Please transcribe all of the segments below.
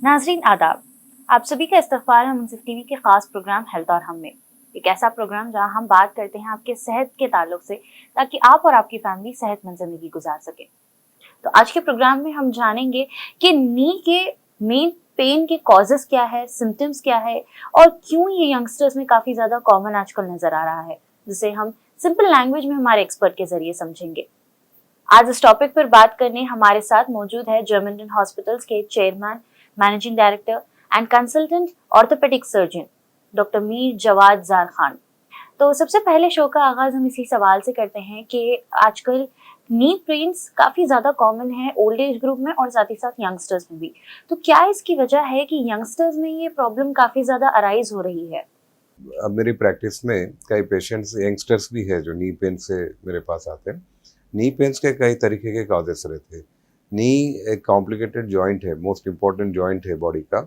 नाजरीन आदाब। आप सभी का इस्तकबाल है मुनसिफ टीवी के खास प्रोग्राम हेल्थ और हम में। एक ऐसा प्रोग्राम जहां हम बात करते हैं आपके सेहत के ताल्लुक से, ताकि आप और आपकी फैमिली सेहतमंद जिंदगी गुजार सके। तो आज के प्रोग्राम में हम जानेंगे कि नी के मेन पेन के कॉजेस क्या है, सिम्टम्स क्या है और क्यों ये यंगस्टर्स में काफी ज्यादा कॉमन आजकल नजर आ रहा है, जिसे हम सिंपल लैंग्वेज में हमारे एक्सपर्ट के जरिए समझेंगे। आज इस टॉपिक पर बात करने हमारे साथ मौजूद है जर्मन हॉस्पिटल्स के chairman, managing director and consultant orthopaedic surgeon doctor Mir Jawad Zar Khan. तो सबसे पहले शो का आगाज हम इसी सवाल से करते हैं कि आजकल नी पेन्स काफी ज्यादा कॉमन है ओल्ड एज ग्रुप में और साथ ही साथ यंगस्टर्स में भी। तो क्या इसकी वजह है कि यंगस्टर्स में ये प्रॉब्लम काफी ज्यादा अराइज हो रही है? अब मेरी प्रैक्टिस में कई पेशेंट्स यंगस्टर्स भी है जो नी पेन से मेरे पास आते हैं। नी पेन्स के कई तरीके के कॉजेस रहते हैं। नी एक कॉम्प्लिकेटेड जॉइंट है, मोस्ट इम्पॉर्टेंट जॉइंट है बॉडी का।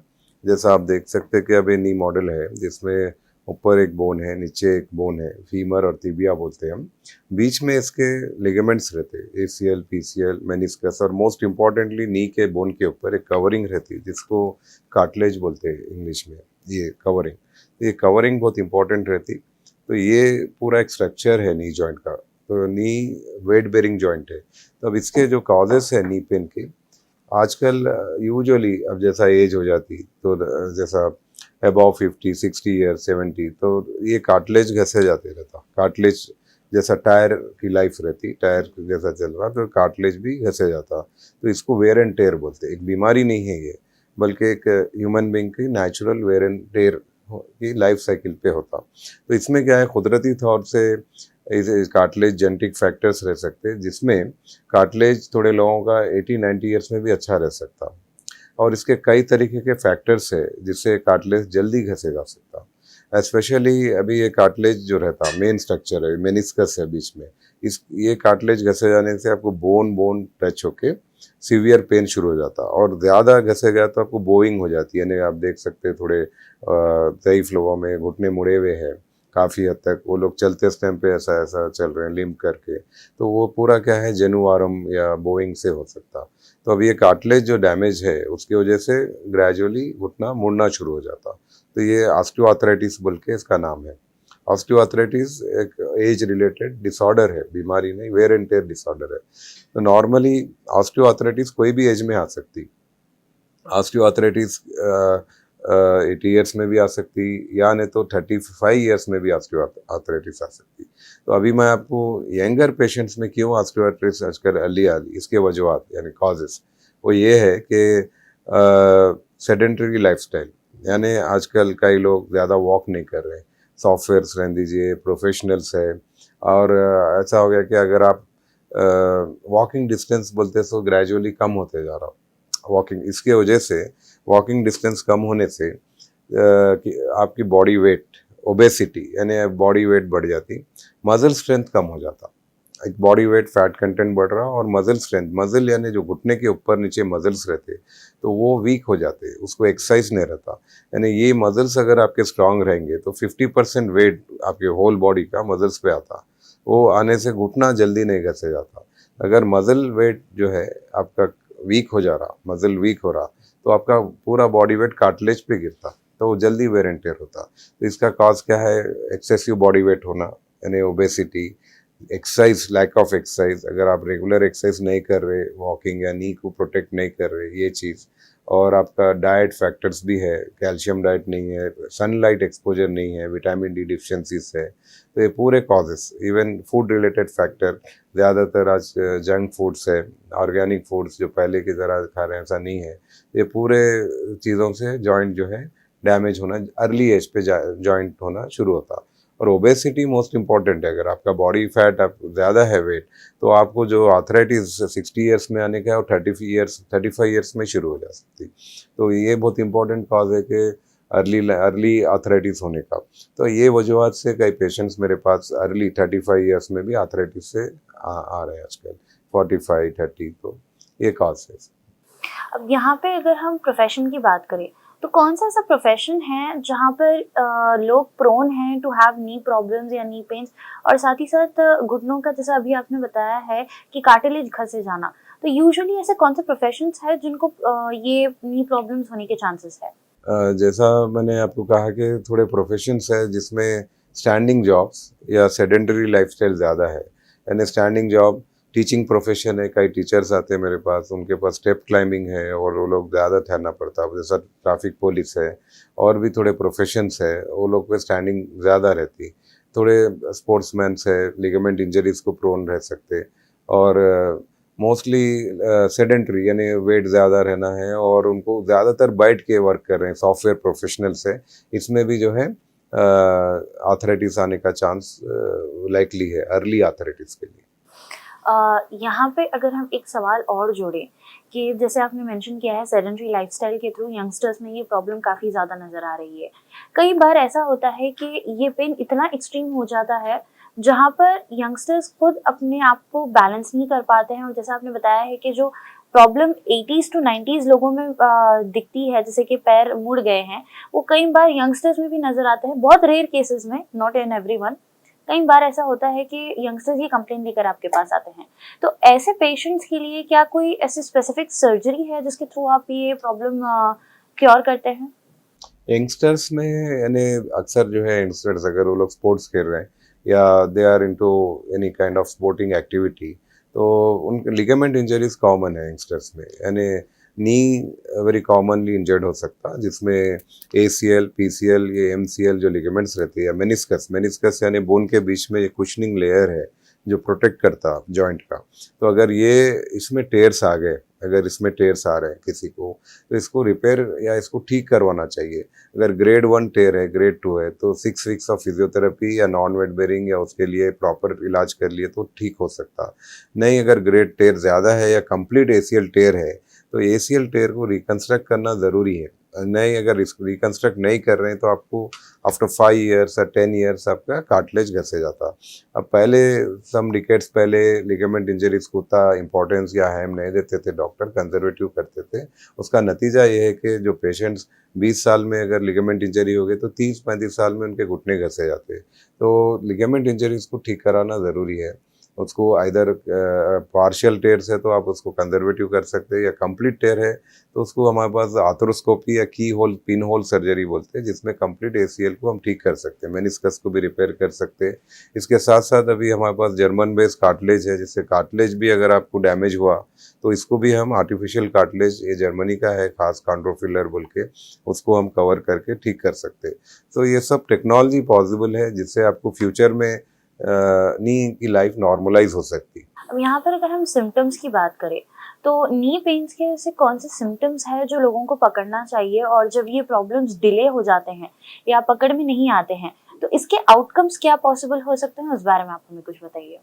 जैसा आप देख सकते हैं कि अब ये नी मॉडल है जिसमें ऊपर एक बोन है, नीचे एक बोन है, फीमर और तिबिया बोलते हैं हम। बीच में इसके लिगामेंट्स रहते हैं, एसीएल, पीसीएल, मेनिस्कस, और मोस्ट इम्पॉर्टेंटली नी के बोन के ऊपर एक कवरिंग रहती है जिसको कार्टिलेज बोलते हैं इंग्लिश में। ये कवरिंग बहुत इंपॉर्टेंट रहती। तो ये पूरा एक स्ट्रक्चर है नी जॉइंट का। तो नी वेट बेरिंग जॉइंट है। तो अब इसके जो कॉजेस है नी पेन के, आजकल यूजुअली अब जैसा एज हो जाती तो जैसा अबाव 50, 60 ईयर, 70, तो ये कार्टिलेज घसे जाते रहता। कार्टिलेज जैसा टायर की लाइफ रहती, टायर जैसा चल रहा तो कार्टिलेज भी घसे जाता। तो इसको वेयर एंड टेयर बोलते। एक बीमारी नहीं है ये, बल्कि एक ह्यूमन बींग की नेचुरल वेयर एंड टेयर की लाइफ साइकिल पे होता। तो इसमें क्या है, कुदरती तौर से कार्टिलेज जेनेटिक फैक्टर्स रह सकते हैं, जिसमें कार्टिलेज थोड़े लोगों का 80-90 ईयर्स में भी अच्छा रह सकता। और इसके कई तरीके के फैक्टर्स है जिससे कार्टिलेज जल्दी घसे जा सकता। स्पेशली अभी ये कार्टिलेज जो रहता, मेन स्ट्रक्चर है, मेनिस्कस है बीच में, इस ये कार्टिलेज घसे जाने से आपको बोन बोन टच होके सीवियर पेन शुरू हो जाता। और ज़्यादा घसे गया तो आपको बोइंग हो जाती है, यानी आप देख सकते हैं थोड़े ज़ईफ़ लोगों में घुटने मुड़े हुए हैं काफ़ी हद तक, वो लोग चलते इस टाइम पे ऐसा ऐसा चल रहे हैं लिम्प करके। तो वो पूरा क्या है, जेनुआरम या बोइंग से हो सकता। तो अब ये कार्टिलेज जो डैमेज है उसकी वजह से ग्रेजुअली घुटना मुड़ना शुरू हो जाता। तो ये ऑस्टियोआर्थराइटिस बोल के इसका नाम है। ऑस्टियोआर्थराइटिस एक एज रिलेटेड डिसऑर्डर है, बीमारी नहीं, वेयर एंड टेयर डिसऑर्डर है। तो नॉर्मली ऑस्टियोआर्थराइटिस कोई भी एज में आ सकती। ऑस्टियोआर्थराइटिस 80 ईयर्स में भी आ सकती, या नहीं तो 35 ईयर्स में भी ऑस्टियोआर्थराइटिस आ सकती। तो अभी मैं आपको यंगर पेशेंट्स में क्यों ऑस्टियोआर्थराइटिस आजकल अर्ली आ रही, इसके वजूहत यानी कॉजेस, वो ये है कि सेडेंटरी लाइफस्टाइल, यानी आजकल कई लोग ज़्यादा वॉक नहीं कर रहे। सॉफ्टवेयर्स रहने दीजिए, प्रोफेशनल्स है, और ऐसा हो गया कि अगर आप वॉकिंग डिस्टेंस बोलते तो ग्रेजुअली कम होते जा रहा। वॉकिंग, इसके वजह से वॉकिंग डिस्टेंस कम होने से कि आपकी बॉडी वेट, ओबेसिटी यानी बॉडी वेट बढ़ जाती, मसल स्ट्रेंथ कम हो जाता। एक बॉडी वेट फैट कंटेंट बढ़ रहा और मसल स्ट्रेंथ, मसल यानी जो घुटने के ऊपर नीचे मसल्स रहते तो वो वीक हो जाते, उसको एक्सरसाइज नहीं रहता। यानी ये मसल्स अगर आपके स्ट्रांग रहेंगे तो 50% वेट आपके होल बॉडी का मसल्स पे आता। वो आने से घुटना जल्दी नहीं घसे जाता। अगर मसल वेट जो है आपका वीक हो जा रहा, मसल वीक हो रहा, तो आपका पूरा बॉडी वेट कार्टिलेज पे गिरता, तो वो जल्दी वेयर एंड टेयर होता। तो इसका कॉज क्या है, एक्सेसिव बॉडी वेट होना यानी obesity, exercise, lack of exercise, अगर आप रेगुलर एक्सरसाइज नहीं कर रहे, वॉकिंग या नी को प्रोटेक्ट नहीं कर रहे, ये चीज़। और आपका डाइट फैक्टर्स भी है, कैल्शियम डाइट नहीं है, सनलाइट एक्सपोजर नहीं है, विटामिन डी डिफिशियंसीज है। तो ये पूरे causes, even food related factor, ज़्यादातर आज जंक फूड्स है, ऑर्गेनिक फूड्स जो पहले की तरह खा रहे हैं ऐसा नहीं है। ये पूरे चीज़ों से जॉइंट जो है डैमेज होना, अर्ली एज पे जॉइंट होना शुरू होता। और ओबेसिटी मोस्ट इंपॉर्टेंट है। अगर आपका बॉडी फैट आप ज़्यादा है वेट, तो आपको जो आर्थराइटिस 60 ईयर्स में आने का है वो 35 ईयर्स में शुरू हो जा सकती। तो ये बहुत इंपॉर्टेंट कॉज है कि अर्ली आर्थराइटिस होने का। तो ये वजूहत से कई पेशेंट्स मेरे पास अर्ली 35 ईयर्स में भी आर्थराइटिस से आ रहे हैं आजकल, 45, 30। तो ये कॉज है। अब यहाँ पे अगर हम प्रोफेशन की बात करें तो कौन सा ऐसा प्रोफेशन है जहाँ पर लोग प्रोन हैं टू हैव नी प्रॉब्लम्स या नी पेन्स, और साथ ही साथ घुटनों का जैसा अभी आपने बताया है कि कार्टिलेज घसे जाना, तो यूजुअली ऐसे कौन से प्रोफेशंस हैं जिनको ये नी प्रॉब्लम्स होने के चांसेस है? जैसा मैंने आपको कहा कि थोड़े प्रोफेशंस है जिसमें स्टैंडिंग जॉब्स या सेडेंटरी लाइफस्टाइल ज़्यादा है, यानी स्टैंडिंग जॉब टीचिंग प्रोफेशन है। कई टीचर्स आते हैं मेरे पास, उनके पास स्टेप क्लाइंबिंग है और वो लोग ज़्यादा ठहरना पड़ता है, जैसा ट्रैफिक पुलिस है और भी थोड़े प्रोफेशंस है, वो लोग पे स्टैंडिंग ज़्यादा रहती। थोड़े स्पोर्ट्समैन्स है, लिगामेंट इंजरीज को प्रोन रह सकते, और मोस्टली सेडेंटरी यानी वेट ज़्यादा रहना है और उनको ज़्यादातर बैठ के वर्क कर रहे हैं, सॉफ्टवेयर प्रोफेशनल्स है, इसमें भी जो है आर्थराइटिस आने का चांस लाइकली है, अर्ली आर्थराइटिस के लिए। यहाँ पे अगर हम एक सवाल और जोड़ें कि जैसे आपने मेंशन किया है सेडेंटरी लाइफस्टाइल के थ्रू यंगस्टर्स में ये प्रॉब्लम काफ़ी ज़्यादा नज़र आ रही है। कई बार ऐसा होता है कि ये पेन इतना एक्सट्रीम हो जाता है जहाँ पर यंगस्टर्स खुद अपने आप को बैलेंस नहीं कर पाते हैं, और जैसा आपने बताया है कि जो प्रॉब्लम 80s टू 90s लोगों में दिखती है, जैसे कि पैर मुड़ गए हैं, वो कई बार यंगस्टर्स में भी नज़र आते हैं, बहुत रेयर केसेस में, नॉट इन एवरीवन। कई बार ऐसा होता है कि यंगस्टर्स ये कंप्लेन लेकर आपके पास आते हैं, तो ऐसे पेशेंट्स के लिए क्या कोई ऐसी स्पेसिफिक सर्जरी है जिसके थ्रू आप ये प्रॉब्लम क्योर करते हैं? यंगस्टर्स में यानी अक्सर जो है यंगस्टर्स अगर वो लोग स्पोर्ट्स खेल रहे हैं या they are into any kind of sporting activity, तो उनके लिगामेंट इंजरीज कॉमन है यंगस्टर्स में, यानी नी वेरी कॉमनली इंजर्ड हो सकता, जिसमें ACL, PCL, ये MCL जो लिगामेंट्स रहती है, मेनिस्कस, मेनिस्कस यानी बोन के बीच में ये कुशनिंग लेयर है जो प्रोटेक्ट करता जॉइंट का। तो अगर ये इसमें टेयर्स आ गए, अगर इसमें टेयर्स आ रहे हैं किसी को, तो इसको रिपेयर या इसको ठीक करवाना चाहिए। अगर ग्रेड 1 टेयर है, ग्रेड 2 है, तो 6 वीक्स ऑफ फिजियोथेरेपी या नॉन वेट बेरिंग या उसके लिए प्रॉपर इलाज कर लिए तो ठीक हो सकता। नहीं, अगर ग्रेड टेयर ज़्यादा है या कंप्लीट ACL टेयर है, तो ACL टेयर को रिकंस्ट्रक्ट करना ज़रूरी है। नहीं, अगर इसको रिकंस्ट्रक्ट नहीं कर रहे हैं तो आपको आफ्टर 5 ईयर्स या 10 ईयर्स आपका कार्टिलेज घसे जाता। अब पहले सम डिकेड्स पहले लिगामेंट इंजरीज को उतना इंपॉर्टेंस या अहम नहीं देते थे, डॉक्टर कंजर्वेटिव करते थे। उसका नतीजा ये है कि जो पेशेंट्स 20 साल में अगर लिगामेंट इंजरी हो गई तो 30-35 साल में उनके घुटने घसे जाते। तो लिगामेंट इंजरीज को ठीक कराना ज़रूरी है। उसको आइदर पार्शियल टेयर्स है तो आप उसको कंजर्वेटिव कर सकते हैं, या कंप्लीट टेयर है तो उसको हमारे पास आर्थरोस्कोपी या की होल पिन होल सर्जरी बोलते हैं, जिसमें कंप्लीट ACL को हम ठीक कर सकते हैं, मेनिस्कस को भी रिपेयर कर सकते हैं। इसके साथ साथ अभी हमारे पास जर्मन बेस्ड कार्टिलेज है, जिससे कार्टिलेज भी अगर आपको डैमेज हुआ तो इसको भी हम आर्टिफिशियल कार्टिलेज, ये जर्मनी का है खास कॉन्ड्रोफिलर बोल के, उसको हम कवर करके ठीक कर सकते हैं। तो ये सब टेक्नोलॉजी पॉसिबल है जिससे आपको फ्यूचर में नी की लाइफ नॉर्मलाइज हो सकती। अब यहाँ पर अगर हम सिम्टम्स की बात करें तो नी पेन्स के ऐसे कौन से सिम्टम्स हैं जो लोगों को पकड़ना चाहिए, और जब ये प्रॉब्लम्स डिले हो जाते हैं या पकड़ में नहीं आते हैं तो इसके आउटकम्स क्या पॉसिबल हो सकते हैं, उस बारे में आप हमें कुछ बताइए।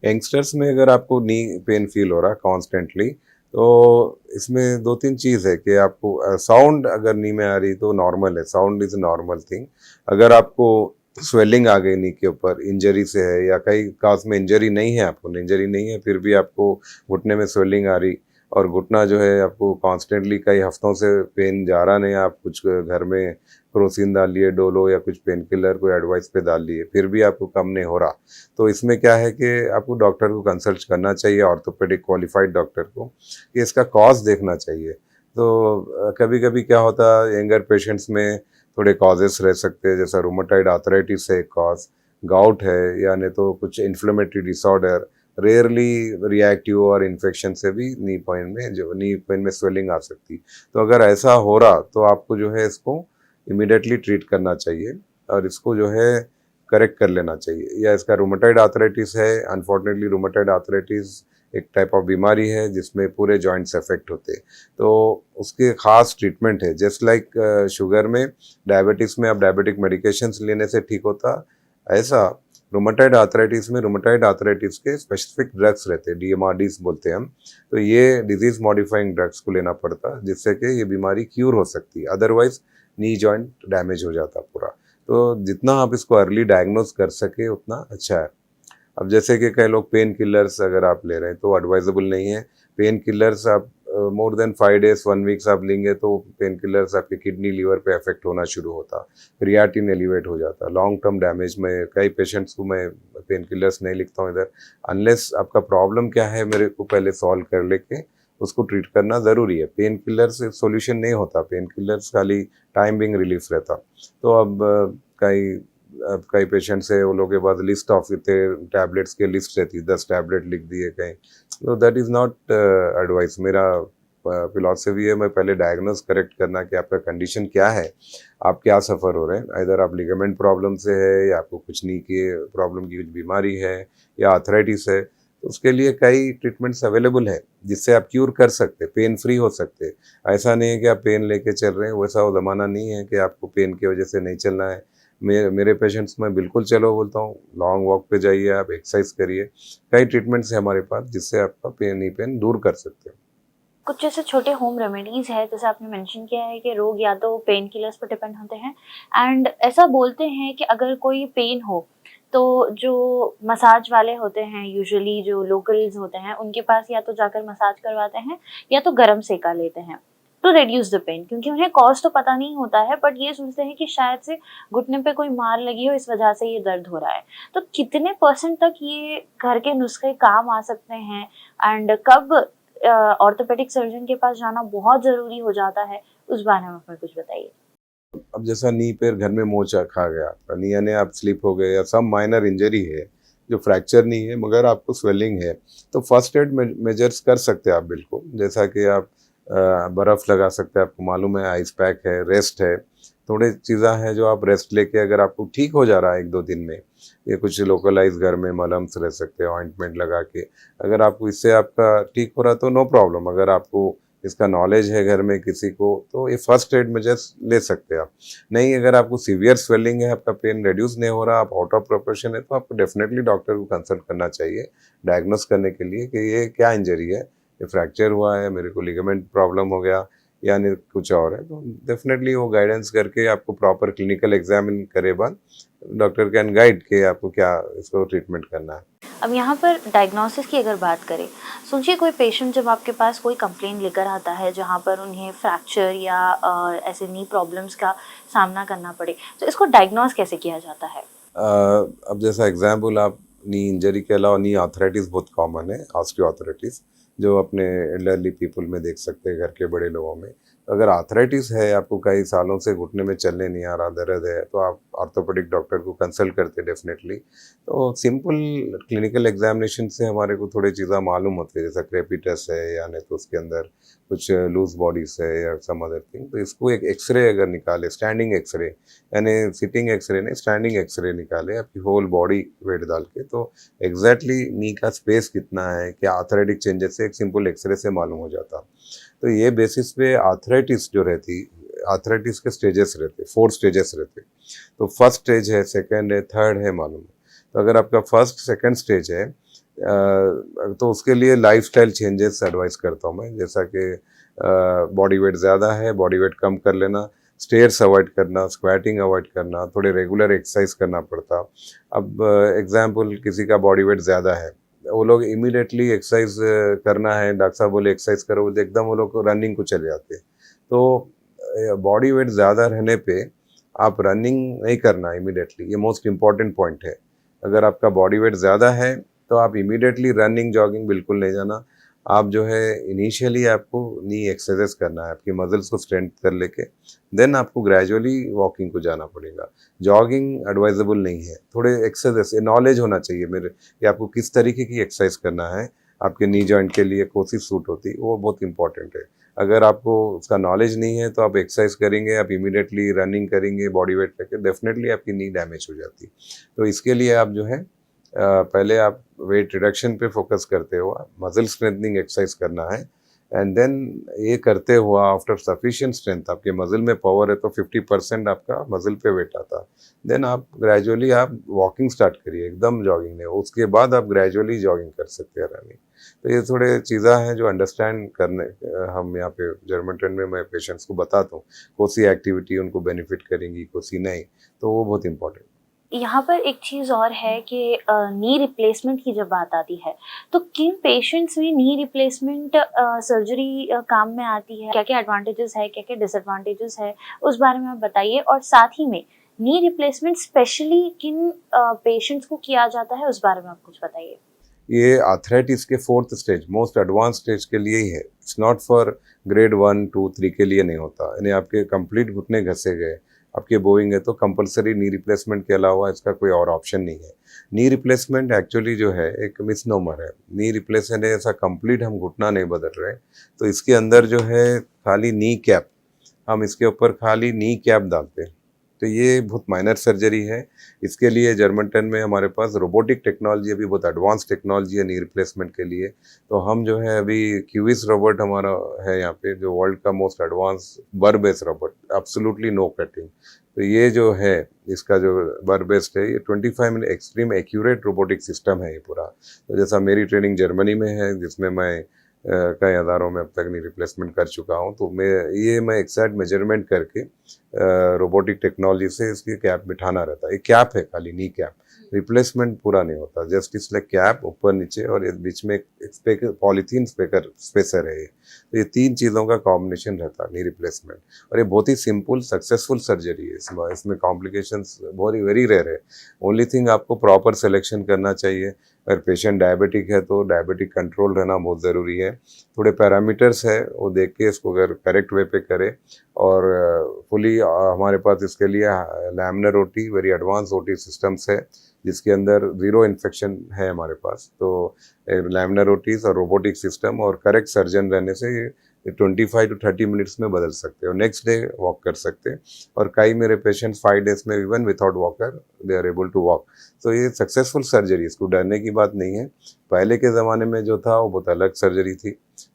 यंगस्टर्स में अगर आपको नी पेन फील हो रहा कॉन्स्टेंटली, तो इसमें 2-3 चीज़ है कि आपको साउंड अगर नी में आ रही तो नॉर्मल है, साउंड इज़ नॉर्मल थिंग। अगर आपको स्वेलिंग आ गई नी के ऊपर, इंजरी से है या कई काज में इंजरी नहीं है, आपको इंजरी नहीं है फिर भी आपको घुटने में स्वेलिंग आ रही और घुटना जो है आपको कॉन्स्टेंटली कई हफ्तों से पेन जा रहा नहीं, आप कुछ घर में क्रोसिन डाल लिए, डोलो या कुछ पेन किलर कोई एडवाइस पे डाल लिए, फिर भी आपको कम नहीं हो रहा, तो इसमें क्या है कि आपको डॉक्टर को कंसल्ट करना चाहिए, ऑर्थोपेडिक क्वालिफाइड डॉक्टर को, कि इसका कॉज देखना चाहिए। तो कभी कभी क्या होता है यंगर पेशेंट्स में थोड़े कॉजेस रह सकते हैं, जैसा रूमेटॉइड आर्थराइटिस है एक कॉज, गाउट है, या नहीं तो कुछ इन्फ्लेमेटरी डिसऑर्डर, रेयरली रिएक्टिव और इन्फेक्शन से भी नी पेन में स्वेलिंग आ सकती। तो अगर ऐसा हो रहा तो आपको जो है इसको इमीडिएटली ट्रीट करना चाहिए और इसको जो है करेक्ट कर लेना चाहिए। या इसका रूमेटॉइड आर्थराइटिस है, अनफॉर्चुनेटली रूमेटॉइड आर्थराइटिस एक टाइप ऑफ बीमारी है जिसमें पूरे जॉइंट्स अफेक्ट होते हैं, तो उसके खास ट्रीटमेंट है। जस्ट लाइक शुगर में, डायबिटीज़ में आप डायबिटिक मेडिकेशंस लेने से ठीक होता, ऐसा रूमेटॉइड आर्थराइटिस में रूमेटॉइड आर्थराइटिस के स्पेसिफिक ड्रग्स रहते हैं, DMRDs बोलते हैं हम, तो ये डिजीज मॉडिफाइंग ड्रग्स को लेना पड़ता जिससे कि ये बीमारी क्यूर हो सकती है, अदरवाइज नी जॉइंट डैमेज हो जाता पूरा। तो जितना आप इसको अर्ली डायग्नोज कर सके उतना अच्छा है। अब जैसे कि कई लोग पेन किलर्स अगर आप ले रहे हैं तो एडवाइजेबल नहीं है। पेन किलर्स आप मोर देन 5 days 1 week आप लेंगे तो पेन किलर्स आपके किडनी लीवर पे इफेक्ट होना शुरू होता, क्रियाटिन एलिवेट हो जाता, लॉन्ग टर्म डैमेज में कई पेशेंट्स को मैं पेन किलर्स नहीं लिखता हूँ इधर, अनलेस आपका प्रॉब्लम क्या है मेरे को पहले सॉल्व कर लेके उसको ट्रीट करना ज़रूरी है। पेन किलर से सॉल्यूशन नहीं होता, पेन किलर्स खाली टाइम बिंग रिलीफ रहता। तो कई पेशेंट्स है वो लोगों के पास लिस्ट ऑफ इतने टैबलेट्स के लिस्ट रहती है, 10 टैबलेट लिख दिए कहीं, तो दैट इज़ नॉट एडवाइस। मेरा फिलॉसफी है मैं पहले डायग्नोस करेक्ट करना कि आपका कंडीशन क्या है, आप क्या सफ़र हो रहे हैं, इधर आप लिगामेंट प्रॉब्लम से है या आपको कुछ नी के प्रॉब्लम की कुछ बीमारी है या आर्थराइटिस है, तो उसके लिए कई ट्रीटमेंट्स अवेलेबल है जिससे आप क्यूर कर सकते, पेन फ्री हो सकते। ऐसा नहीं है कि आप पेन लेके चल रहे हैं, वैसा वो ज़माना नहीं है कि आपको पेन की वजह से नहीं चलना है। मेरे पेशेंट्स में बिल्कुल चलो बोलता हूँ, लॉन्ग वॉक पे जाइए, आप एक्सरसाइज करिए, कई ट्रीटमेंट्स है हमारे पास जिससे आपका नी पेन दूर कर सकते हैं। कुछ जैसे छोटे होम रेमेडीज है, जैसे आपने मेंशन किया है कि लोग या तो पेन किलर्स पर डिपेंड होते हैं, एंड ऐसा बोलते हैं कि अगर कोई पेन हो तो जो मसाज वाले होते हैं, यूजुअली जो लोकल्स होते हैं, उनके पास या तो जाकर मसाज करवाते हैं या तो गरम सेका लेते हैं टू रिड्यूस द पेन, क्योंकि उन्हें कॉज तो पता नहीं होता है, बट ये सोचते हैं कि शायद से घुटने पे कोई मार लगी हो, इस वजह से ये दर्द हो रहा है। तो कितने % तक ये घर के नुस्खे काम आ सकते हैं, एंड कब ऑर्थोपेडिक सर्जन के पास जाना बहुत ज़रूरी हो जाता है, उस बारे में हमें कुछ बताइए। अब जैसा नी पैर घर में मोच खा गया आपका, नी यानी आप स्लिप हो गए या सम माइनर इंजरी है जो फ्रैक्चर नहीं है मगर आपको स्वेलिंग है, तो फर्स्ट एड मेजर्स कर सकते हैं आप बिल्कुल। जैसा कि आप बर्फ़ लगा सकते हैं, आपको मालूम है, आइस पैक है, रेस्ट है, थोड़े चीज़ें हैं जो आप रेस्ट लेके अगर आपको ठीक हो जा रहा है 1-2 दिन में, ये कुछ लोकलाइज घर में मलम्स रह सकते हैं ऑइंटमेंट लगा के, अगर आपको इससे आपका ठीक हो रहा तो नो प्रॉब्लम। अगर आपको इसका नॉलेज है घर में किसी को तो ये फर्स्ट एड मेजर्स ले सकते हैं आप। नहीं, अगर आपको सीवियर स्वेलिंग है, आपका पेन रिड्यूस नहीं हो रहा, आप आउट ऑफ प्रोपोर्शन है, तो आपको डेफिनेटली डॉक्टर को कंसल्ट करना चाहिए डायग्नोस करने के लिए कि ये क्या इंजरी है, ये फ्रैक्चर हुआ है, मेरे को लिगामेंट प्रॉब्लम हो गया या नहीं कुछ और है। तो डेफिनेटली वो गाइडेंस करके आपको प्रॉपर क्लिनिकल एग्जामिन करे बाद डॉक्टर कैन गाइड कि आपको क्या इसको ट्रीटमेंट करना है। अब यहाँ पर डायग्नोसिस की अगर बात करें, सोचिए कोई पेशेंट जब आपके पास कोई कंप्लेंट लेकर आता है जहाँ पर उन्हें फ्रैक्चर या ऐसे नी प्रॉब्लम्स का सामना करना पड़े, तो इसको डायग्नोस कैसे किया जाता है? अब जैसा एग्जाम्पल, आप नी इंजरी के अलावा नी आर्थराइटिस बहुत कॉमन है, ऑस्टियोआर्थराइटिस, जो अपने एल्डरली पीपल में देख सकते हैं, घर के बड़े लोगों में। तो अगर आर्थराइटिस है, आपको कई सालों से घुटने में चलने नहीं आ रहा, दर्द है, तो आप ऑर्थोपेडिक डॉक्टर को कंसल्ट करते डेफिनेटली। तो सिंपल क्लिनिकल एग्जामिनेशन से हमारे को थोड़ी चीज़ें मालूम होती है, जैसा क्रेपिटस है या नहीं तो उसके अंदर कुछ लूज बॉडीज है या सम अदर थिंग। तो इसको एक एक्सरे अगर निकाले, स्टैंडिंग एक्सरे, यानी सिटिंग एक्सरे नहीं, स्टैंडिंग एक्सरे निकाले आपकी होल बॉडी वेट डाल के, तो एग्जैक्टली नी का स्पेस कितना है, क्या आर्थराइटिक चेंजेस है, एक सिंपल एक्सरे से मालूम हो जाता। तो ये बेसिस पे आर्थराइटिस जो रहती, आर्थराइटिस के स्टेजेस रहते, 4 स्टेजेस रहते। तो फर्स्ट स्टेज है, सेकंड है, थर्ड है, मालूम है। तो अगर आपका फर्स्ट सेकंड स्टेज है तो उसके लिए लाइफस्टाइल चेंजेस एडवाइस करता हूँ मैं, जैसा कि बॉडी वेट ज़्यादा है, बॉडी वेट कम कर लेना, स्टेयर्स अवॉइड करना, स्क्वाटिंग अवॉइड करना, थोड़े रेगुलर एक्सरसाइज करना पड़ता। अब एग्जाम्पल, किसी का बॉडी वेट ज़्यादा है, वो लोग इमीडिएटली एक्सरसाइज करना है, डॉक्टर साहब बोले एक्सरसाइज करो, बोलते एकदम वो लोग रनिंग को चले जाते हैं। तो बॉडी वेट ज़्यादा रहने पे आप रनिंग नहीं करना इमीडिएटली, ये मोस्ट इम्पॉर्टेंट पॉइंट है। अगर आपका बॉडी वेट ज़्यादा है तो आप इमीडिएटली रनिंग जॉगिंग बिल्कुल नहीं जाना। आप जो है इनिशियली आपको नी एक्सरसाइज करना है, आपकी मसल्स को स्ट्रेंथ कर लेके, देन आपको ग्रेजुअली वॉकिंग को जाना पड़ेगा। जॉगिंग एडवाइजेबल नहीं है, थोड़े एक्सरसाइज नॉलेज होना चाहिए मेरे कि आपको किस तरीके की एक्सरसाइज करना है, आपके नी जॉइंट के लिए कौन सी सूट होती, वो बहुत इंपॉर्टेंट है। अगर आपको उसका नॉलेज नहीं है तो आप एक्सरसाइज करेंगे, आप इमीडिएटली रनिंग करेंगे बॉडी वेट लेके, डेफिनेटली आपकी नी डैमेज हो जाती। तो इसके लिए आप जो है पहले आप वेट रिडक्शन पे फोकस करते हुआ मसल स्ट्रेंथनिंग एक्सरसाइज करना है, एंड देन ये करते हुआ आफ्टर सफिशिएंट स्ट्रेंथ, आपके मसल में पावर है तो 50% आपका मसल पे वेट आता, देन आप ग्रेजुअली आप वॉकिंग स्टार्ट करिए, एकदम जॉगिंग नहीं, उसके बाद आप ग्रेजुअली जॉगिंग कर सकते हैं, रनिंग। तो ये थोड़े चीज़ें हैं जो अंडरस्टैंड करने हम यहाँ पे जर्मन ट्रेंड में मैं पेशेंट्स को बताता हूँ, कौन सी एक्टिविटी उनको बेनिफिट करेंगी, कौन सी नहीं, तो वो बहुत इंपॉर्टेंट। यहाँ पर एक चीज़ और है कि नी रिप्लेसमेंट की जब बात आती है तो किन पेशेंट्स में नी रिप्लेसमेंट सर्जरी काम में आती है, क्या क्या एडवांटेजेस है, क्या क्या डिसएडवांटेजेस है, उस बारे में आप बताइए। और साथ ही में नी रिप्लेसमेंट स्पेशली किन पेशेंट्स को किया जाता है, उस बारे में आप कुछ बताइए। ये आर्थराइटिस के fourth stage, most advance stage के लिए ही है। इट्स नॉट फॉर ग्रेड 1 2 3 के लिए नहीं होता। यानी आपके कंप्लीट घुटने घसे गए, आपके बोइंग है, तो कंपलसरी नी रिप्लेसमेंट के अलावा इसका कोई और ऑप्शन नहीं है। नी रिप्लेसमेंट एक्चुअली जो है एक मिसनोमर है। नी रिप्लेसमेंट ऐसा कंप्लीट हम घुटना नहीं बदल रहे, तो इसके अंदर जो है खाली नी कैप, हम इसके ऊपर खाली नी कैप डालते हैं। तो ये बहुत माइनर सर्जरी है। इसके लिए जर्मनटन में हमारे पास रोबोटिक टेक्नोलॉजी, अभी बहुत एडवांस टेक्नोलॉजी है नी रिप्लेसमेंट के लिए। तो हम जो है अभी क्यूविस रोबोट हमारा है यहाँ पे, जो वर्ल्ड का most advance bar base robot, absolutely no cutting. तो ये जो है इसका जो बर बेस्ड है, ये 25 minute extreme accurate robotic system है ये पूरा। तो जैसा मेरी ट्रेनिंग जर्मनी में है, जिसमें मैं कई हज़ारों में अब तक नी रिप्लेसमेंट कर चुका हूँ, तो मैं एक्सैक्ट मेजरमेंट करके रोबोटिक टेक्नोलॉजी से इसकी कैप बिठाना रहता है। ये कैप है खाली, नी कैप, रिप्लेसमेंट पूरा नहीं होता। जस्ट इसलिए कैप ऊपर नीचे और बीच में एक पॉलीथीन स्पेसर है ये। तो ये 3 चीज़ों का कॉम्बिनेशन रहता है नी रिप्लेसमेंट। और ये बहुत ही सिंपल सक्सेसफुल सर्जरी है। इसमें कॉम्प्लिकेशंस बहुत ही वेरी रेयर है। ओनली थिंग आपको प्रॉपर सिलेक्शन करना चाहिए। अगर पेशेंट डायबिटिक है तो डायबिटिक कंट्रोल रहना बहुत ज़रूरी है। थोड़े पैरामीटर्स है, वो देख के इसको अगर करेक्ट वे पे करे। और फुली हमारे पास इसके लिए laminar OT, very advance OT systems है, जिसके अंदर ज़ीरो इन्फेक्शन है हमारे पास। तो लैमिनर ओटीज और रोबोटिक सिस्टम और करेक्ट सर्जन रहने से ये 25 to 30 मिनट्स में बदल सकते हैं और नेक्स्ट डे वॉक कर सकते हैं। और कई मेरे पेशेंट्स 5 डेज में even without walker they are able to walk. तो ये सक्सेसफुल सर्जरी, इसको डरने की बात नहीं है। पहले के ज़माने में जो था वो बहुत अलग सर्जरी थी।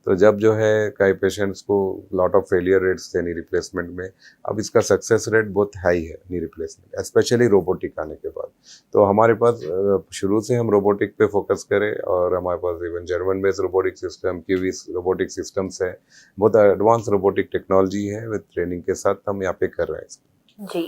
तो जब जो है कई पेशेंट्स को लॉट ऑफ फेलियर रेट्स थे नी रिप्लेसमेंट में, अब इसका सक्सेस रेट बहुत हाई है नी रिप्लेसमेंट, स्पेशली रोबोटिक आने के बाद। तो हमारे पास शुरू से हम रोबोटिक पे फोकस करें, और हमारे पास even German based robotic system, क्यूवीस रोबोटिक सिस्टम्स है, बहुत एडवांस रोबोटिक टेक्नोलॉजी है। विद ट्रेनिंग के साथ हम यहाँ पे कर रहे हैं इसको। जी,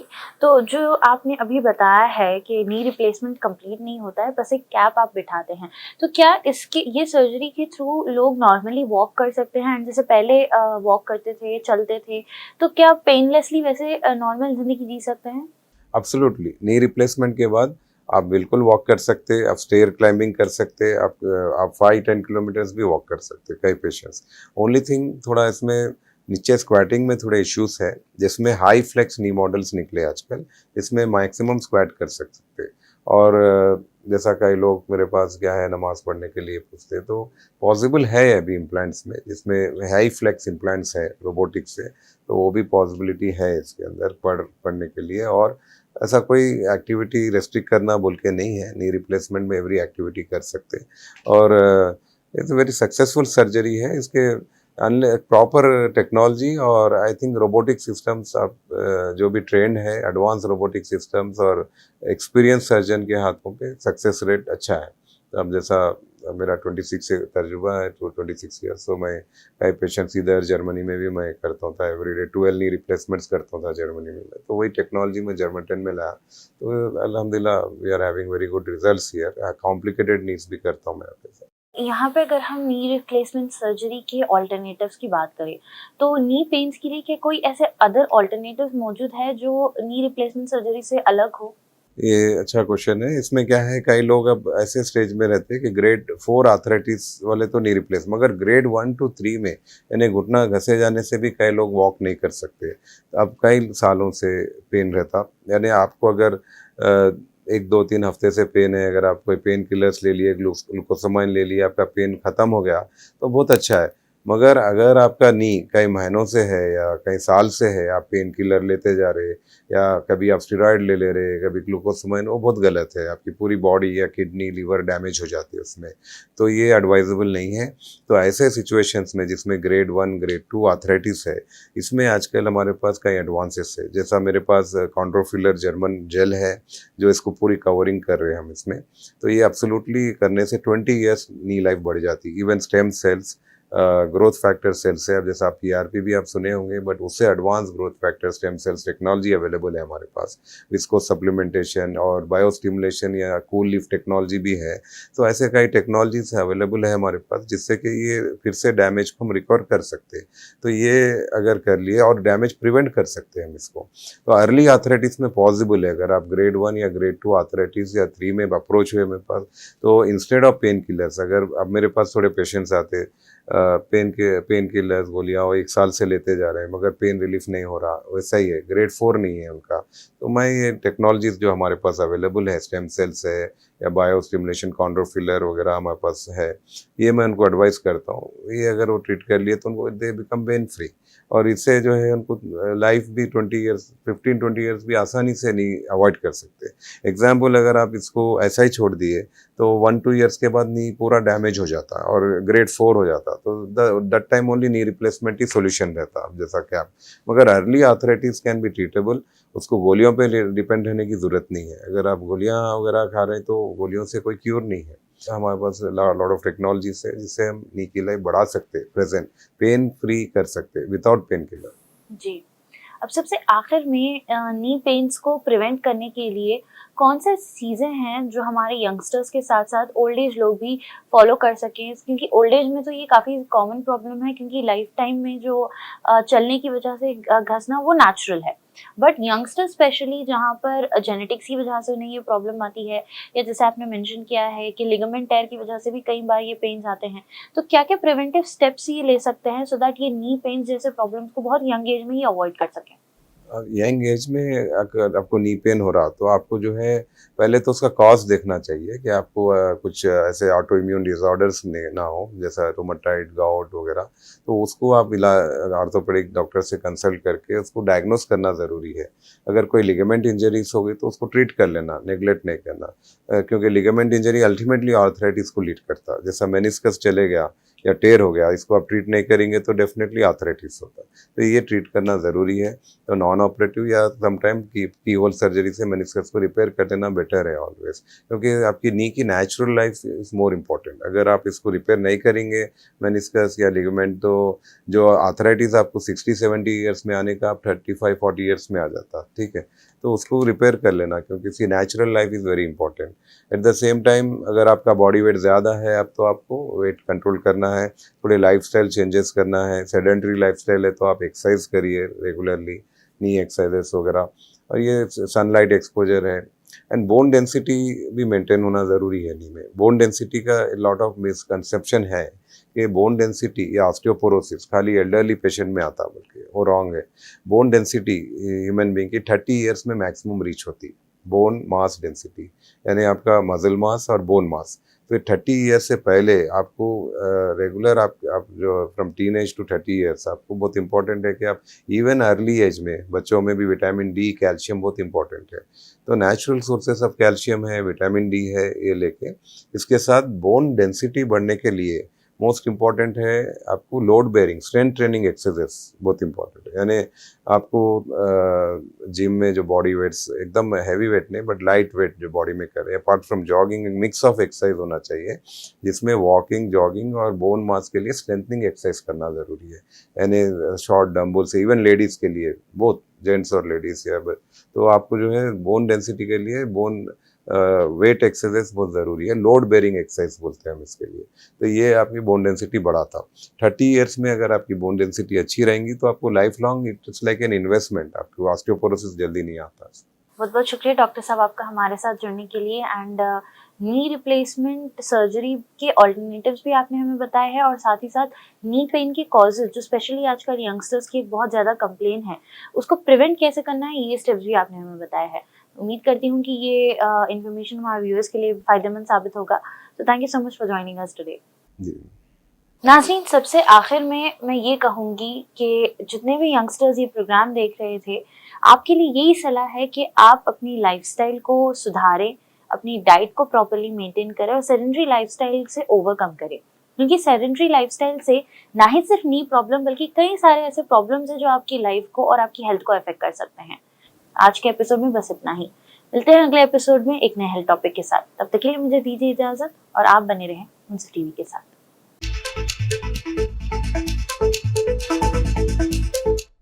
तो जो आपने अभी बताया है कि नी रिप्लेसमेंट कंप्लीट नहीं होता है, बस एक कैप आप बिठाते हैं, तो क्या इसके ये सर्जरी के थ्रू लोग नॉर्मली वॉक कर सकते हैं? एंड जैसे पहले वॉक करते थे, चलते थे, तो क्या पेनलेसली वैसे नॉर्मल जिंदगी जी सकते हैं? एब्सोल्युटली, नी रिप्लेसमेंट के बाद आप बिल्कुल वॉक कर सकते हैं, आप स्टेयर क्लाइंबिंग कर सकते हैं, आप 5-10 किलोमीटर्स भी वॉक कर सकते हैं, कई पेशेंट्स। ओनली थिंग थोड़ा इसमें नीचे स्क्वाटिंग में थोड़े इश्यूज है, जिसमें हाई फ्लेक्स नी मॉडल्स निकले आजकल, इसमें मैक्सिमम स्क्वाट कर सकते हैं। और जैसा कई लोग मेरे पास क्या है नमाज पढ़ने के लिए पूछते हैं, तो पॉसिबल है अभी इम्प्लांट्स में, जिसमें हाई फ्लेक्स इम्प्लांट्स है रोबोटिक्स से, तो वो भी पॉसिबिलिटी है इसके अंदर पढ़ने के लिए। और ऐसा कोई एक्टिविटी रेस्ट्रिक्ट करना बोल के नहीं है, नी रिप्लेसमेंट में एवरी एक्टिविटी कर सकते हैं। और इट्स वेरी सक्सेसफुल सर्जरी है। इसके प्रॉपर टेक्नोलॉजी और आई थिंक रोबोटिक सिस्टम्स, आप जो भी ट्रेंड है एडवांस रोबोटिक सिस्टम्स और एक्सपीरियंस सर्जन के हाथों पे सक्सेस रेट अच्छा है। अब जैसा मेरा 26 से तजुर्बा है, तो 26 ईयर्स, तो मैं कई पेशेंट्स इधर जर्मनी में भी मैं करता था, एवरीडे 12 नी रिप्लेसमेंट्स करता था जर्मनी में। तो वही टेक्नोलॉजी में जर्मनटन में लाया, तो अल्हम्दुलिल्लाह we are having very good results here. Complicated needs भी करता हूँ मैं यहाँ पे। यहाँ पे अगर हम नी रिप्लेसमेंट सर्जरी के ऑल्टरनेटिव्स की बात करें, तो नी पेन्स के लिए क्या कोई ऐसे अदर ऑल्टरनेटिव्स मौजूद है जो नी रिप्लेसमेंट सर्जरी से अलग हो? ये अच्छा क्वेश्चन है। इसमें क्या है, कई लोग अब ऐसे स्टेज में रहते हैं कि ग्रेड 4 आर्थराइटिस वाले तो नी रिप्लेस, मगर ग्रेड 1 to 3 में यानी घुटना घसे जाने से भी कई लोग वॉक नहीं कर सकते। अब कई सालों से पेन रहता, यानी आपको अगर 1 2 3 हफ्ते से पेन है, अगर आप कोई पेन किलर्स ले लिए, ग्लूकोसामाइन ले लिया, आपका पेन ख़त्म हो गया तो बहुत अच्छा है। मगर अगर आपका नी कई महीनों से है या कई साल से है, आप पेन किलर लेते जा रहे, या कभी आप स्टेरॉइड ले रहे, कभी ग्लूकोसामाइन, वो बहुत गलत है। आपकी पूरी बॉडी या किडनी लीवर डैमेज हो जाती है उसमें, तो ये एडवाइजेबल नहीं है। तो ऐसे सिचुएशंस में जिसमें ग्रेड 1 ग्रेड 2 आर्थराइटिस है, इसमें आजकल हमारे पास कई एडवांसेस है। जैसा मेरे पास कॉन्ड्रोफिलर जर्मन जेल है, जो इसको पूरी कवरिंग कर रहे हैं हम इसमें। तो ये एब्सोल्युटली करने से 20 ईयर्स नी लाइफ बढ़ जाती है। Even stem cells growth factor cells है। अब जैसा आप पीआरपी भी आप सुने होंगे, बट उससे advance growth factor stem cells technology available है हमारे पास। विस्को सप्लीमेंटेशन और बायोस्टिमुलेशन या कूल लीफ टेक्नोलॉजी भी है। तो ऐसे कई टेक्नोलॉजीज अवेलेबल है हमारे पास, जिससे कि ये फिर से डैमेज को हम रिकवर कर सकते हैं। तो ये अगर कर लिए और डैमेज प्रिवेंट कर सकते हैं हम इसको। तो अर्ली आर्थराइटिस में पॉसिबल है, अगर आप ग्रेड 1 या ग्रेड 2 आर्थराइटिस या 3 में अप्रोच हुए मेरे पास, तो इंस्टेड ऑफ पेन किलर्स, अगर अब मेरे पास थोड़े पेशेंट्स आते पेन किलर्स गोलियाँ वो 1 साल से लेते जा रहे हैं मगर पेन रिलीफ नहीं हो रहा, वैसा ही है, ग्रेड 4 नहीं है उनका। तो मैं ये टेक्नोलॉजीज जो हमारे पास अवेलेबल है, स्टेम सेल्स है या बायो स्टिमुलेशन कॉन्ड्रोफिलर वगैरह हमारे पास है, ये मैं उनको एडवाइस करता हूँ। ये अगर वो ट्रीट कर लिए तो उनको दे बिकम पेन फ्री, और इससे जो है उनको लाइफ भी 20 ईयर्स 15-20 ईयर्स भी आसानी से नहीं अवॉइड कर सकते। एग्जाम्पल, अगर आप इसको ऐसा ही छोड़ दिए तो 1-2 ईयर्स के बाद नी पूरा डैमेज हो जाता और ग्रेड 4 हो जाता, तो that time only knee replacement he solution रहता। जैसा कि आप, मगर early arthritis can be treatable, उसको गोलियों पे डिपेंड रहने की ज़रूरत नहीं है। अगर आप गोलियां वगैरह खा रहे हैं तो गोलियों से कोई क्योर नहीं है। हमारे पास लॉट ऑफ टेक्नोलॉजीज है जिससे हम नी की लाइफ बढ़ा सकते हैं, प्रेजेंट पेन फ्री कर सकते हैं विदाउट पेन किलर। जी। अब सबसे आखिर में नी पेन्स को प्रिवेंट करने के लिए कौन से चीज़ें हैं जो हमारे यंगस्टर्स के साथ साथ ओल्ड एज लोग भी फॉलो कर सकें, क्योंकि ओल्ड एज में तो ये काफ़ी कॉमन प्रॉब्लम है, क्योंकि लाइफ टाइम में जो चलने की वजह से घसना वो नेचुरल है, बट यंगस्टर स्पेशली जहाँ पर जेनेटिक्स की वजह से उन्हें ये प्रॉब्लम आती है, या जैसे आपने मेंशन किया है कि लिगामेंट टेयर की वजह से भी कई बार ये पेन्स आते हैं, तो क्या क्या प्रिवेंटिव स्टेप्स ये ले सकते हैं सो दैट ये नी पेन्स जैसे प्रॉब्लम्स को बहुत यंग एज में ही अवॉइड कर सकें? यंग एज में अगर आपको नी पेन हो रहा तो आपको जो है पहले तो उसका कॉज देखना चाहिए कि आपको कुछ ऐसे ऑटो इम्यून डिसऑर्डर्स ना हो, जैसा रोमेटाइड, गाउट वगैरह। तो उसको आप ऑर्थोपेडिक डॉक्टर से कंसल्ट करके उसको डायग्नोस करना ज़रूरी है। अगर कोई लिगामेंट इंजरीज हो गई तो उसको ट्रीट कर लेना, नेग्लेक्ट नहीं करना, क्योंकि लिगामेंट इंजरी अल्टीमेटली आर्थराइटिस को लीड करता है। जैसा मेनिस्कस चले गया या टेयर हो गया, इसको आप ट्रीट नहीं करेंगे तो डेफिनेटली आर्थराइटिस होता है। तो ये ट्रीट करना ज़रूरी है। तो नॉन ऑपरेटिव या समटाइम की होल सर्जरी से मेनिस्कस को रिपेयर कर देना बेटर है ऑलवेज, क्योंकि आपकी नी की natural life is more important. अगर आप इसको रिपेयर नहीं करेंगे मेनिस्कस या लिगामेंट, तो जो आर्थराइटिस आपको 60-70 ईयर्स में आने का आप 35-40 ईयर्स में आ जाता, ठीक है। तो उसको रिपेयर कर लेना, क्योंकि इसकी natural life is very important. At the same time अगर आपका बॉडी वेट ज़्यादा है अब तो आपको वेट कंट्रोल करना है, थोड़े लाइफस्टाइल चेंजेस करना है। सेडेंटरी लाइफस्टाइल है तो आप एक्सरसाइज करिए रेगुलरली, नी एक्सरसाइजेस वगैरह, और ये सनलाइट एक्सपोजर है। एंड बोन डेंसिटी भी मेंटेन होना ज़रूरी है नी में। बोन डेंसिटी का लॉट ऑफ मिसकंसेप्शन है कि बोन डेंसिटी या ऑस्टियोपोरोसिस खाली एल्डरली पेशेंट में आता, बल्कि वो रॉन्ग है। बोन डेंसिटी ह्यूमन बीइंग की 30 ईयर्स में मैक्सिमम रीच होती। बोन मास डेंसिटी यानी आपका मसल मास और बोन मास, तो 30 ईयर्स से पहले आपको रेगुलर आप जो फ्रॉम टीनेज टू 30 ईयर्स आपको बहुत इंपॉर्टेंट है कि आप इवन अर्ली एज में बच्चों में भी विटामिन डी, कैल्शियम बहुत इंपॉर्टेंट है। तो नेचुरल सोर्सेस ऑफ कैल्शियम है, विटामिन डी है, ये लेके इसके साथ बोन डेंसिटी बढ़ने के लिए मोस्ट इम्पॉर्टेंट है आपको load bearing strength training exercise बहुत इंपॉर्टेंट है। यानी आपको जिम में जो बॉडी वेट्स एकदम हैवी वेट नहीं बट लाइट वेट जो बॉडी में करे, apart from jogging mix of exercise होना चाहिए, जिसमें वॉकिंग, जॉगिंग और बोन मास के लिए स्ट्रेंथनिंग एक्सरसाइज करना ज़रूरी है। यानी शॉर्ट डम्बल से, इवन लेडीज़ के लिए, बोथ जेंट्स और लेडीज़ या, तो आपको जो है बोन डेंसिटी के लिए बोन वेट एक्सरसाइज बहुत ज़रूरी है। लोड बेयरिंग एक्सरसाइज बोलते हैं हम इसके लिए। तो ये आपकी बोन डेंसिटी बढ़ाता। 30 ईयर्स में अगर आपकी बोन डेंसिटी अच्छी रहेंगी तो आपको life long it's like an investment, आपको ऑस्टियोपोरोसिस जल्दी नहीं आता। बहुत बहुत शुक्रिया डॉक्टर साहब आपका हमारे साथ जुड़ने के लिए, एंड नी रिप्लेसमेंट सर्जरी के ऑल्टरनेटिव्स भी आपने हमें बताए हैं, और साथ ही साथ नी पेन के कॉजेज जो स्पेशली आजकल यंगस्टर्स की एक बहुत ज़्यादा कंप्लेन है, उसको प्रिवेंट कैसे करना है, ये स्टेप्स भी आपने हमें बताया है। उम्मीद करती हूँ कि ये इन्फॉर्मेशन हमारे व्यूअर्स के लिए फ़ायदेमंद साबित होगा। तो thank you so much for joining us today. नाज़रीन, सबसे आखिर में मैं ये कहूँगी कि जितने भी यंगस्टर्स ये प्रोग्राम देख रहे थे, आपके लिए यही सलाह है कि आप अपनी लाइफस्टाइल को सुधारें, अपनी डाइट को प्रॉपर्ली मेंटेन करें और सेडेंटरी लाइफस्टाइल से ओवरकम करें, क्योंकि सेडेंटरी लाइफस्टाइल से ना ही सिर्फ नी प्रॉब्लम बल्कि कई सारे ऐसे प्रॉब्लम्स हैं जो आपकी लाइफ को और आपकी हेल्थ को अफेक्ट कर सकते हैं। आज के एपिसोड में बस इतना ही। मिलते हैं अगले एपिसोड में एक नए हेल्थ टॉपिक के साथ। तब तक के लिए मुझे दीजिए इजाजत और आप बने रहें मुंसिफ टीवी के साथ।